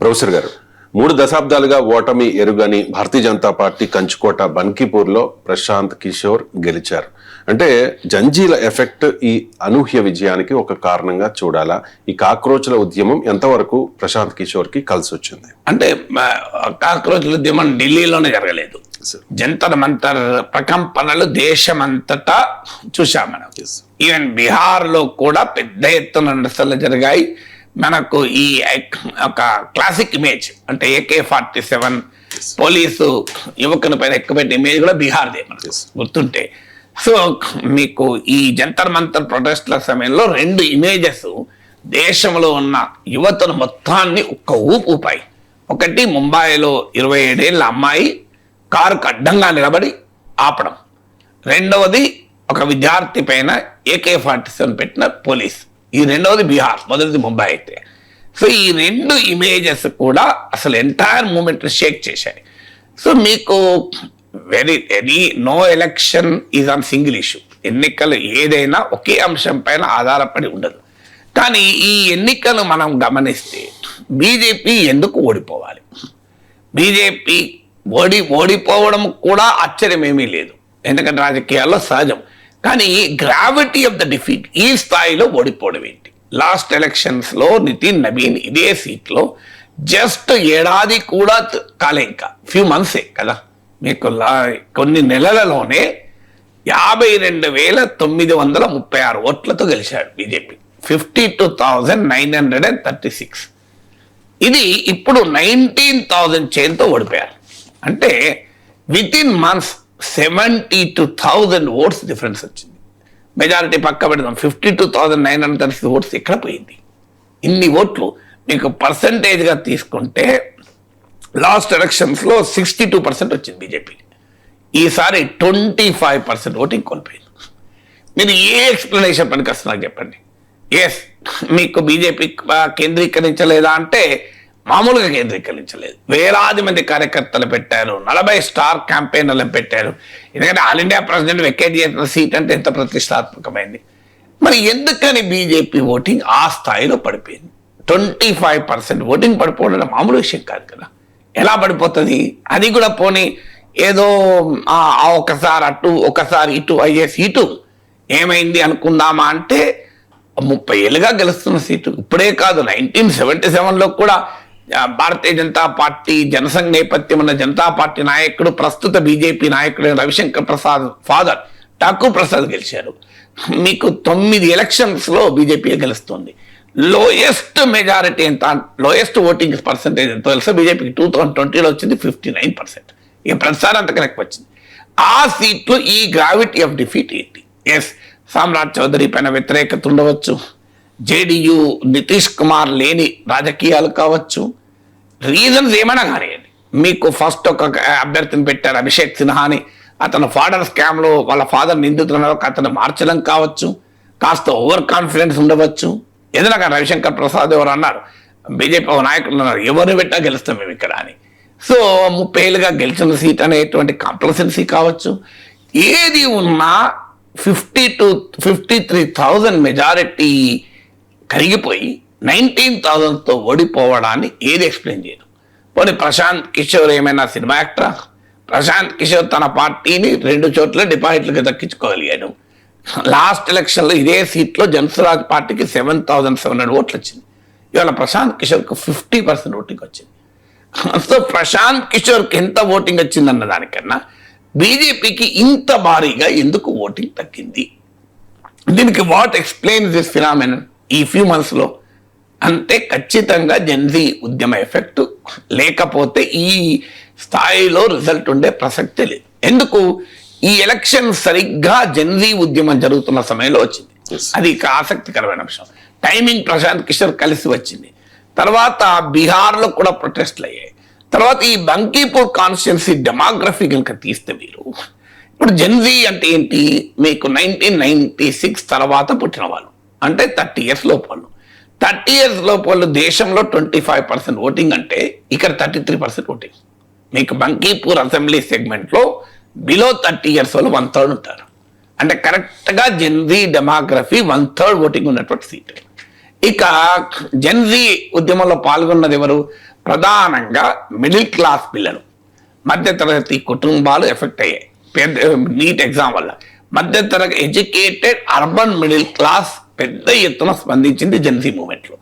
Professor గారు, 3 దశాబ్దాలుగా ఓటమి ఎరుగని భారతీయ జనతా పార్టీ కంచుకోట బన్కీపూర్లో ప్రశాంత్ కిషోర్ గెలిచారు. అంటే జంజీల ఎఫెక్ట్ ఈ అనూహ్య విజయానికి ఒక కారణంగా చూడాలా? ఈ కాక్రోచ్ల ఉద్యమం ఎంతవరకు ప్రశాంత్ కిషోర్ కి కలిసి వచ్చింది? అంటే కాక్రోచ్ల ఉద్యమం ఢిల్లీలోనే జరగలేదు. జంతర్ మంతర్ ప్రకంపనలు దేశమంతటా చూసాం మనం. ఈవెన్ బీహార్ లో కూడా పెద్ద ఎత్తున నిరసనలు జరిగాయి. మనకు ఈ ఒక క్లాసిక్ ఇమేజ్ అంటే AK-47 పోలీసు యువకుని పైన ఎక్కుపెట్టిన ఇమేజ్ కూడా బీహార్దే మనకు గుర్తుంటే. సో మీకు ఈ జంతర్ మంతర్ ప్రొటెస్ట్ల సమయంలో 2 ఇమేజెస్ దేశంలో ఉన్న యువతను మొత్తాన్ని ఒక్క ఊపాయి. ఒకటి ముంబైలో 27 ఏళ్ళ అమ్మాయి కారుకు అడ్డంగా నిలబడి ఆపడం, రెండవది ఒక విద్యార్థి పైన AK-47 పెట్టిన పోలీస్. ఈ రెండవది బీహార్, మొదటిది ముంబై అయితే. సో ఈ 2 ఇమేజెస్ కూడా అసలు ఎంటైర్ మూమెంట్ షేక్ చేశాయి. సో మీకు no election is on single issue. ఎన్నికలు ఏదైనా ఒకే అంశం పైన ఆధారపడి ఉండదు. కానీ ఈ ఎన్నికలు మనం గమనిస్తే బీజేపీ ఎందుకు ఓడిపోవాలి? బీజేపీ ఓడిపోవడం కూడా ఆశ్చర్యమేమీ లేదు, ఎందుకంటే రాజకీయాల్లో సహజం. కానీ గ్రావిటీ ఆఫ్ ద డిఫీట్, ఈ స్థాయిలో ఓడిపోవడం ఏంటి? లాస్ట్ ఎలక్షన్స్ లో నితిన్ నబీన్ ఇదే సీట్లో జస్ట్ ఏడాది కూడా కాలే, ఇంకా ఫ్యూ మంత్సే కదా మీకు, కొన్ని నెలలలోనే 52,936 ఓట్లతో గెలిచాడు బీజేపీ. 52,936. ఇది ఇప్పుడు 19,000 చేంతో ఓడిపోయారు. అంటే with in months 72,000 oats difference వచ్చింది. మెజారిటీ పక్క పెడదాం, 52,936 ఓట్స్ ఎక్కడ పోయింది? ఇన్ని ఓట్లు మీకు పర్సంటేజ్గా తీసుకుంటే లాస్ట్ ఎలక్షన్స్లో 62% వచ్చింది బీజేపీ. ఈసారి 25% ఓటింగ్ కోల్పోయింది. మీరు ఏ ఎక్స్ప్లెనేషన్ పనికి వస్తుంది నాకు చెప్పండి. ఎస్, మీకు బీజేపీ కేంద్రీకరించలేదా అంటే మామూలుగా కేంద్రీకరించలేదు. వేలాది మంది కార్యకర్తలు పెట్టారు, 40 స్టార్ క్యాంపెయినర్లను పెట్టారు. ఎందుకంటే ఆల్ ఇండియా ప్రెసిడెంట్ వెకేట్ చేసిన సీట్ అంటే ఎంత ప్రతిష్టాత్మకమైంది. మరి ఎందుకని బీజేపీ ఓటింగ్ ఆ స్థాయిలో పడిపోయింది? 25% ఓటింగ్ పడిపోవడం మామూలు విషయం కాదు కదా. ఎలా పడిపోతుంది? అది కూడా పోనీ ఏదో ఒకసారి అటు ఒకసారి ఇటు అయ్యే సీటు ఏమైంది అనుకుందామా అంటే 30 ఏళ్ళుగా గెలుస్తున్న సీటు. ఇప్పుడే కాదు, 1977లో కూడా భారతీయ జనతా పార్టీ జనసంఘ నేపథ్యం ఉన్న జనతా పార్టీ నాయకుడు, ప్రస్తుత బీజేపీ నాయకుడు రవిశంకర్ ప్రసాద్ ఫాదర్ ఠాకూర్ ప్రసాద్ గెలిచారు. మీకు 9 ఎలక్షన్స్లో బీజేపీ గెలుస్తుంది. లోయెస్ట్ మెజారిటీ ఎంత, లోయెస్ట్ ఓటింగ్ పర్సంటేజ్ ఎంతో తెలుసా? బీజేపీకి 2020లో వచ్చింది 59%. ఇక ప్రతిసారి అంతకన్నా ఎక్కువ వచ్చింది. ఆ సీట్లు ఈ గ్రావిటీ ఆఫ్ డిఫీట్ ఏంటి? ఎస్, సామ్రాట్ చౌదరి పైన వ్యతిరేకత ఉండవచ్చు, జేడీయూ నితీష్ కుమార్ లేని రాజకీయాలు కావచ్చు, రీజన్స్ ఏమైనా కానివ్వండి. మీకు ఫస్ట్ ఒక అభ్యర్థిని పెట్టారు, అభిషేక్ సిన్హాని. అతను ఫాదర్ స్కామ్లో వాళ్ళ ఫాదర్ నిందితున్నారు, అతను మార్చడం కావచ్చు, కాస్త ఓవర్ కాన్ఫిడెన్స్ ఉండవచ్చు. ఏదైనా కానీ రవిశంకర్ ప్రసాద్ ఎవరు అన్నారు, బీజేపీ నాయకులు అన్నారు, ఎవరిని పెట్టా గెలుస్తాం మేము ఇక్కడ అని. సో 30 ఏళ్ళుగా గెలిచిన సీట్ అనేటువంటి కాంప్లసెన్సీ కావచ్చు. ఏది ఉన్నా 53,000 మెజారిటీ కరిగిపోయి 19,000తో ఓడిపోవడాన్ని ఏది ఎక్స్ప్లెయిన్ చేయదు? పోనీ ప్రశాంత్ కిషోర్ ఏమైనా సినిమా యాక్టరా? ప్రశాంత్ కిషోర్ తన పార్టీని 2 చోట్ల డిపాజిట్లకు దక్కించుకోగలిగాడు. లాస్ట్ ఎలక్షన్లో ఇదే సీట్లో జనసురాజ్ పార్టీకి 7,700 ఓట్లు వచ్చింది. ఇవాళ ప్రశాంత్ కిషోర్కి 50% ఓటింగ్ వచ్చింది. సో ప్రశాంత్ కిషోర్కి ఎంత ఓటింగ్ వచ్చిందన్న దానికన్నా బీజేపీకి ఇంత భారీగా ఎందుకు ఓటింగ్ తగ్గింది? దీనికి వాట్ ఎక్స్ప్లెయిన్స్ దిస్ ఫినామినన్ ఈ ఫ్యూ మంత్స్లో అంటే ఖచ్చితంగా జెన్జీ ఉద్యమ ఎఫెక్ట్, లేకపోతే ఈ స్థాయిలో రిజల్ట్ ఉండే ప్రసక్తే లేదు. ఎందుకు? ఈ ఎలక్షన్ సరిగ్గా జెన్జీ ఉద్యమం జరుగుతున్న సమయంలో వచ్చింది. అది ఆసక్తికరమైన అంశం. టైమింగ్ ప్రశాంత్ కిషోర్ కలిసి వచ్చింది. తర్వాత బీహార్లో కూడా ప్రొటెస్ట్లు అయ్యాయి. తర్వాత ఈ బంకీపూర్ కాన్స్టిట్యున్సీ డెమోగ్రఫీ కనుక తీస్తే మీరు ఇప్పుడు జెన్జీ అంటే ఏంటి? మీకు 1996 తర్వాత పుట్టిన వాళ్ళు, అంటే 30 years లోపు వాళ్ళు. 30 years లోపు వాళ్ళు దేశంలో 25% ఓటింగ్ అంటే ఇక్కడ 33% ఓటింగ్. మీకు బంకీపూర్ అసెంబ్లీ సెగ్మెంట్లో బిలో 30 years వాళ్ళు 1/3 ఉంటారు. అంటే కరెక్ట్గా జెన్జీ డెమోగ్రఫీ 1/3 ఓటింగ్ ఉన్నటువంటి సీట్. ఇక జెన్జీ ఉద్యమంలో పాల్గొన్నది ఎవరు? ప్రధానంగా మిడిల్ క్లాస్ పిల్లలు, మధ్యతరగతి కుటుంబాలు ఎఫెక్ట్ అయ్యాయి నీట్ ఎగ్జామ్ వల్ల. మధ్యతరగతి ఎడ్యుకేటెడ్ అర్బన్ మిడిల్ క్లాస్ పెద్ద ఎత్తున స్పందించింది జెన్సీ మూవ్మెంట్లో.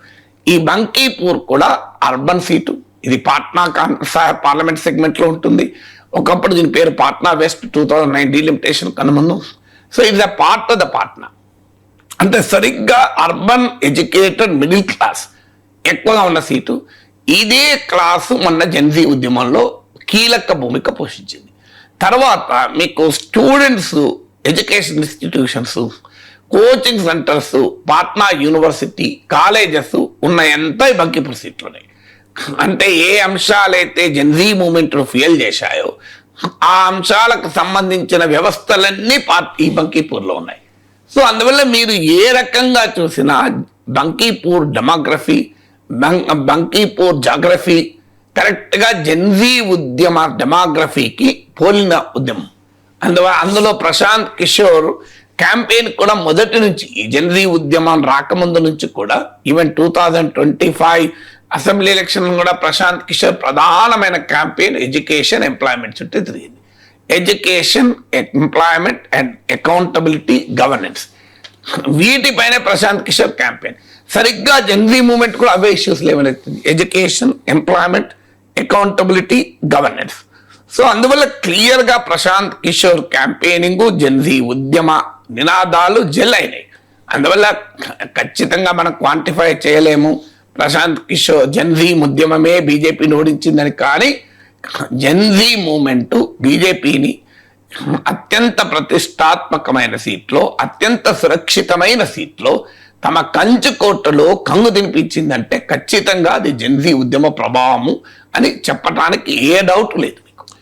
ఈ బంకీపూర్ కూడా అర్బన్ సీటు, ఇది పాట్నా పార్లమెంట్ సెగ్మెంట్లో ఉంటుంది. ఒకప్పుడు దీని పేరు పాట్నా వెస్ట్, 2009 డీలిమిటేషన్ కనుమను. So it's a part of the Patna. అంటే సరిగ్గా అర్బన్ ఎడ్యుకేటెడ్ మిడిల్ క్లాస్ ఎక్కువగా ఉన్న సీటు. ఇదే క్లాసు మొన్న జెన్సీ ఉద్యమంలో కీలక భూమిక పోషించింది. తర్వాత మీకు students, education institutions, coaching centres, Patna university, colleges ఉన్న ఈ బంకీపూర్ సీట్లున్నాయి. అంటే ఏ అంశాలైతే జెన్సీ మూవ్మెంట్ ఫెయిల్ చేశాయో ఆ అంశాలకు సంబంధించిన వ్యవస్థలన్నీ ఈ బంకీపూర్లో ఉన్నాయి. సో అందువల్ల మీరు ఏ రకంగా చూసినా బంకీపూర్ డెమోగ్రఫీ, బంకీపూర్ జాగ్రఫీ కరెక్ట్గా జెన్సీ ఉద్యమ డెమోగ్రఫీకి పోలిన ఉద్యమం. అందులో ప్రశాంత్ కిషోర్ క్యాంపెయిన్ కూడా మొదటి నుంచి, ఈ జెన్సీ ఉద్యమం రాకముందు నుంచి కూడా, ఈవెన్ 2025 అసెంబ్లీ ఎలక్షన్ కూడా ప్రశాంత్ కిషోర్ ప్రధానమైన క్యాంపెయిన్ ఎడ్యుకేషన్, ఎంప్లాయ్మెంట్ చుట్టూ తిరిగింది. Education, employment and accountability, governance, వీటిపైన ప్రశాంత్ కిషోర్ క్యాంపెయిన్. సరిగ్గా జెన్సీ మూవ్మెంట్ కూడా అవే ఇష్యూస్ లేవనెత్తింది, education, employment, accountability, governance. So అందువల్ల క్లియర్గా ప్రశాంత్ కిషోర్ క్యాంపెయినింగ్, జెన్సీ ఉద్యమ నినాదాలు జెల్ అయినాయి. అందువల్ల ఖచ్చితంగా మనం క్వాంటిఫై చేయలేము ప్రశాంత్ కిషోర్ జెన్సీ ఉద్యమమే బీజేపీని ఓడించిందని. కానీ జెన్సీ మూవ్మెంట్ బీజేపీని అత్యంత ప్రతిష్టాత్మకమైన సీట్లో, అత్యంత సురక్షితమైన సీట్లో తమ కంచుకోటలో కంగు తినిపించిందంటే ఖచ్చితంగా అది జెన్సీ ఉద్యమ ప్రభావము అని చెప్పడానికి ఏ డౌట్ లేదు.